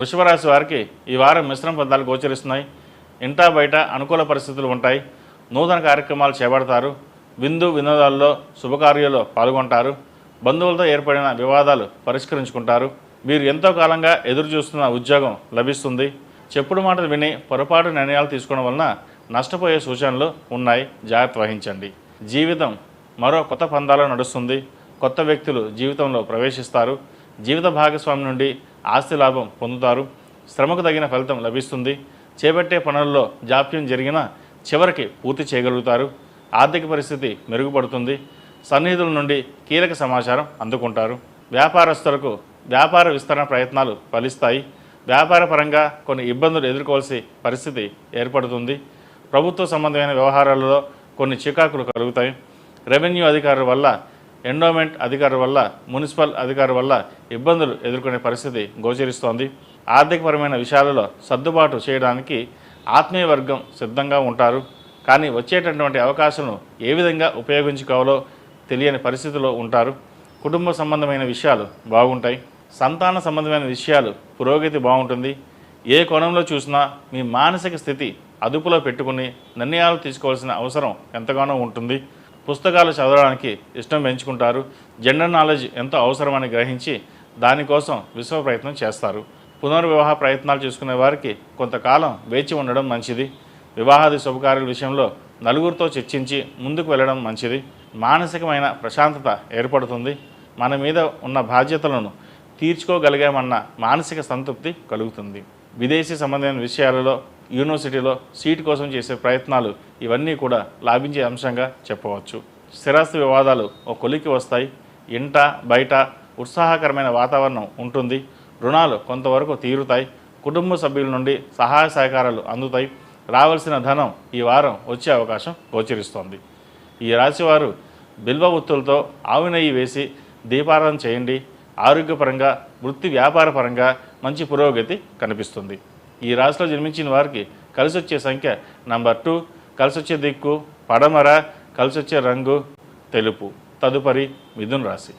వృషభ రాశి వారికి ఈ వారం మిశ్రమ ఫలితాలు గోచరిస్తున్నాయి. ఇంటా బయట అనుకూల పరిస్థితులు ఉంటాయి. నూతన కార్యక్రమాలు చేపడతారు. విందు వినోదాల్లో శుభకార్యాల్లో పాల్గొంటారు. బంధువులతో ఏర్పడిన వివాదాలు పరిష్కరించుకుంటారు. మీరు ఎంతో కాలంగా ఎదురు చూస్తున్న ఉద్యోగం లభిస్తుంది. చెప్పుడు మాటలు విని పొరపాటు నిర్ణయాలు తీసుకోవడం వలన నష్టపోయే సూచనలు ఉన్నాయి. జాగ్రత్త వహించండి. జీవితం మరో కొత్త పందాలో నడుస్తుంది. కొత్త వ్యక్తులు జీవితంలో ప్రవేశిస్తారు. జీవిత భాగస్వామి నుండి ఆస్తి లాభం పొందుతారు. శ్రమకు తగిన ఫలితం లభిస్తుంది. చేపట్టే పనుల్లో జాప్యం జరిగినా చివరికి పూర్తి చేయగలుగుతారు. ఆర్థిక పరిస్థితి మెరుగుపడుతుంది. సన్నిహితుల నుండి కీలక సమాచారం అందుకుంటారు. వ్యాపారస్తులకు వ్యాపార విస్తరణ ప్రయత్నాలు ఫలిస్తాయి. వ్యాపార పరంగా కొన్ని ఇబ్బందులు ఎదుర్కోవాల్సిన పరిస్థితి ఏర్పడుతుంది. ప్రభుత్వ సంబంధమైన వ్యవహారాలలో కొన్ని చికాకులు కలుగుతాయి. రెవెన్యూ అధికారుల వల్ల, ఎండోమెంట్ అధికారుల వల్ల, మున్సిపల్ అధికారుల వల్ల ఇబ్బందులు ఎదుర్కొనే పరిస్థితి గోచరిస్తోంది. ఆర్థికపరమైన విషయాలలో సర్దుబాటు చేయడానికి ఆత్మీయ వర్గం సిద్ధంగా ఉంటారు. కానీ వచ్చేటటువంటి అవకాశాలను ఏ విధంగా ఉపయోగించుకోవాలో తెలియని పరిస్థితిలో ఉంటారు. కుటుంబ సంబంధమైన విషయాలు బాగుంటాయి. సంతాన సంబంధమైన విషయాలు పురోగతి బాగుంటుంది. ఏ కోణంలో చూసినా మీ మానసిక స్థితి అదుపులో పెట్టుకుని నిర్ణయాలు తీసుకోవాల్సిన అవసరం ఎంతగానో ఉంటుంది. పుస్తకాలు చదవడానికి ఇష్టం పెంచుకుంటారు. జనరల్ నాలెడ్జ్ ఎంతో అవసరమని గ్రహించి దానికోసం విశ్వ ప్రయత్నం చేస్తారు. పునర్వివాహ ప్రయత్నాలు చేసుకునే వారికి కొంతకాలం వేచి ఉండడం మంచిది. వివాహాది శుభకార్యాల విషయంలో నలుగురితో చర్చించి ముందుకు వెళ్ళడం మంచిది. మానసికమైన ప్రశాంతత ఏర్పడుతుంది. మన మీద ఉన్న బాధ్యతలను తీర్చుకోగలిగామన్న మానసిక సంతృప్తి కలుగుతుంది. విదేశీ సంబంధమైన విషయాలలో యూనివర్సిటీలో సీటు కోసం చేసే ప్రయత్నాలు ఇవన్నీ కూడా లాభించే అంశంగా చెప్పవచ్చు. స్థిరాస్తి వివాదాలు ఒక కొలికి వస్తాయి. ఇంట బయట ఉత్సాహకరమైన వాతావరణం ఉంటుంది. రుణాలు కొంతవరకు తీరుతాయి. కుటుంబ సభ్యుల నుండి సహాయ సహకారాలు అందుతాయి. రావాల్సిన ధనం ఈ వారం వచ్చే అవకాశం గోచరిస్తోంది. ఈ రాశివారు బిల్వ ఒత్తులతో ఆవు నెయ్యి వేసి దీపారాధన చేయండి. ఆరోగ్యపరంగా, వృత్తి వ్యాపార పరంగా మంచి పురోగతి కనిపిస్తుంది. ఈ రాశిలో జన్మించిన వారికి కలిసి వచ్చే సంఖ్య నంబర్ 2, కలిసి వచ్చే దిక్కు పడమర, కలిసి వచ్చే రంగు తెలుపు. తదుపరి మిథున రాశి.